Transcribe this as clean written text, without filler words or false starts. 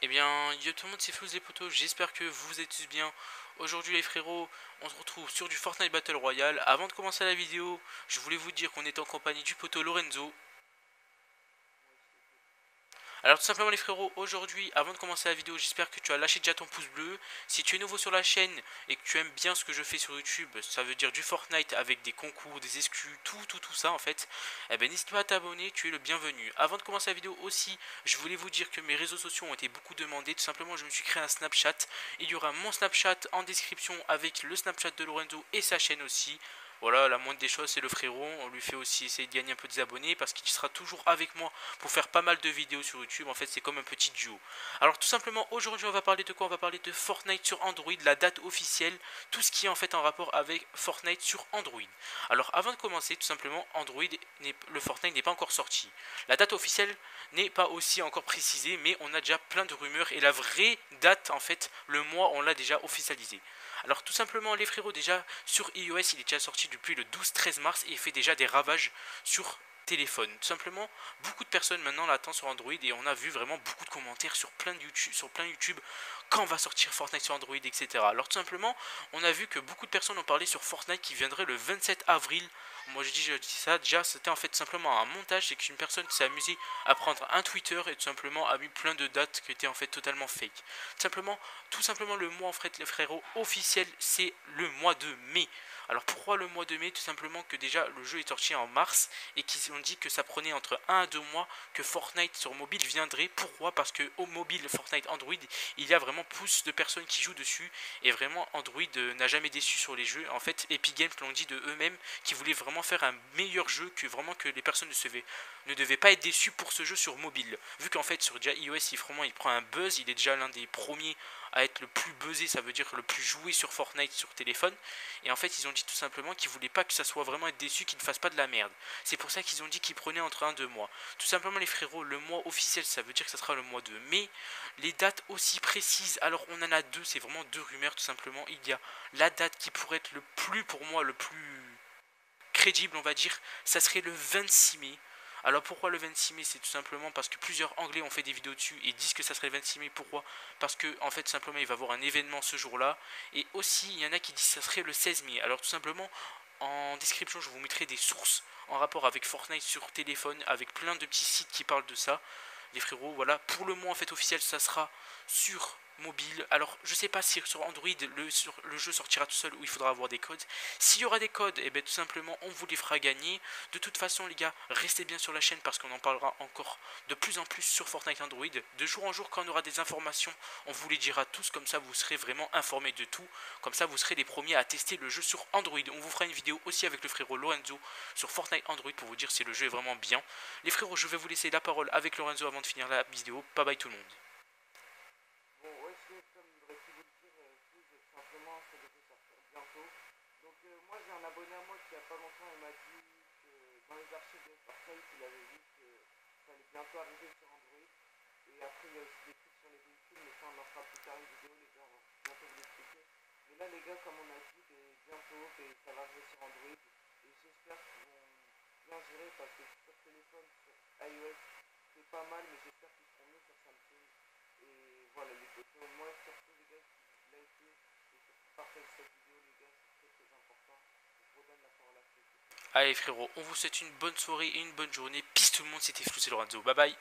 Eh bien, yo tout le monde, c'est Flouz les potos, j'espère que vous êtes tous bien. Aujourd'hui les frérots, on se retrouve sur du Fortnite Battle Royale. Avant de commencer la vidéo, je voulais vous dire qu'on est en compagnie du poteau Lorenzo. Alors tout simplement les frérots, aujourd'hui, avant de commencer la vidéo, j'espère que tu as lâché déjà ton pouce bleu. Si tu es nouveau sur la chaîne et que tu aimes bien ce que je fais sur YouTube, ça veut dire du Fortnite avec des concours, des exclus, tout ça en fait, eh ben n'hésite pas à t'abonner, tu es le bienvenu. Avant de commencer la vidéo aussi, je voulais vous dire que mes réseaux sociaux ont été beaucoup demandés. Tout simplement, je me suis créé un Snapchat. Il y aura mon Snapchat en description avec le Snapchat de Lorenzo et sa chaîne aussi. Voilà, la moindre des choses, c'est le frérot. On lui fait aussi essayer de gagner un peu des abonnés parce qu'il sera toujours avec moi pour faire pas mal de vidéos sur YouTube. En fait, c'est comme un petit duo. Alors, tout simplement, aujourd'hui, on va parler de quoi? On va parler de Fortnite sur Android, la date officielle, tout ce qui est en fait en rapport avec Fortnite sur Android. Alors, avant de commencer, tout simplement, le Fortnite n'est pas encore sorti. La date officielle n'est pas aussi encore précisée, mais on a déjà plein de rumeurs et la vraie date, en fait, le mois, on l'a déjà officialisé. Alors tout simplement les frérots, déjà sur iOS il est déjà sorti depuis le 12-13 mars et il fait déjà des ravages sur téléphone. Tout simplement, beaucoup de personnes maintenant l'attendent sur Android et on a vu vraiment beaucoup de commentaires sur plein YouTube quand va sortir Fortnite sur Android, etc. Alors tout simplement, on a vu que beaucoup de personnes ont parlé sur Fortnite qui viendrait le 27 avril. Moi je dis ça, déjà c'était en fait simplement un montage, c'est qu'une personne s'est amusée à prendre un Twitter et tout simplement a mis plein de dates qui étaient en fait totalement fake. Tout simplement le mois en fait les frérots officiel c'est le mois de mai. Alors pourquoi le mois de mai? Tout simplement que déjà le jeu est sorti en mars et qu'ils ont dit que ça prenait entre 1 à 2 mois que Fortnite sur mobile viendrait. Pourquoi? Parce que au mobile Fortnite Android, il y a vraiment plus de personnes qui jouent dessus et vraiment Android n'a jamais déçu sur les jeux. En fait, Epic Games l'ont dit de eux-mêmes qu'ils voulaient vraiment faire un meilleur jeu, que vraiment que les personnes ne devaient pas être déçues pour ce jeu sur mobile. Vu qu'en fait sur déjà iOS, il prend un buzz, il est déjà l'un des premiers à être le plus buzzé, ça veut dire le plus joué sur Fortnite sur téléphone. Et en fait, ils ont dit tout simplement qu'ils voulaient pas que ça soit vraiment être déçu, qu'ils ne fassent pas de la merde. C'est pour ça qu'ils ont dit qu'ils prenaient entre 1 et 2 mois. Tout simplement, les frérots, le mois officiel, ça veut dire que ça sera le mois de mai. Les dates aussi précises, alors on en a deux, c'est vraiment deux rumeurs tout simplement. Il y a la date qui pourrait être le plus, pour moi, le plus crédible, on va dire, ça serait le 26 mai. Alors pourquoi le 26 mai? C'est tout simplement parce que plusieurs Anglais ont fait des vidéos dessus et disent que ça serait le 26 mai. Pourquoi? Parce que en fait simplement il va y avoir un événement ce jour-là. Et aussi il y en a qui disent que ça serait le 16 mai. Alors tout simplement en description je vous mettrai des sources en rapport avec Fortnite sur téléphone avec plein de petits sites qui parlent de ça. Les frérots, voilà, pour le mois en fait officiel ça sera sur mobile. Alors je sais pas si sur Android le jeu sortira tout seul ou il faudra avoir des codes. S'il y aura des codes, et bien tout simplement on vous les fera gagner. De toute façon les gars, restez bien sur la chaîne parce qu'on en parlera encore de plus en plus sur Fortnite Android. De jour en jour quand on aura des informations, on vous les dira tous, comme ça vous serez vraiment informés de tout. Comme ça vous serez les premiers à tester le jeu sur Android. On vous fera une vidéo aussi avec le frérot Lorenzo sur Fortnite Android pour vous dire si le jeu est vraiment bien. Les frérots, je vais vous laisser la parole avec Lorenzo avant de finir la vidéo. Bye bye tout le monde. Bon, ouais, c'est comme j'aurais pu vous le dire, Fuse, tout simplement, ça devrait sortir bientôt. Donc, moi, j'ai un abonné à moi qui, il n'y a pas longtemps, il m'a dit que dans les archives de Fortnite, il avait vu que ça allait bientôt arriver sur Android. Et après, il y a aussi des trucs sur les véhicules, mais ça, on en fera plus tard une vidéo, les gars, on va bientôt vous l'expliquer. Mais là, les gars, comme on a dit, bientôt, ça va arriver sur Android. Et j'espère qu'ils vont bien gérer parce que sur téléphone, sur iOS, c'est pas mal, mais j'espère qu'ils seront mieux sur Samsung. Et voilà les potos, moi surtout les gars, si vous likez et surtout partagez cette vidéo les gars, c'est très très important. Je vous redonne la parole à ceux. Allez frérot, on vous souhaite une bonne soirée et une bonne journée. Peace tout le monde, c'était Flou et Lorenzo. Bye bye.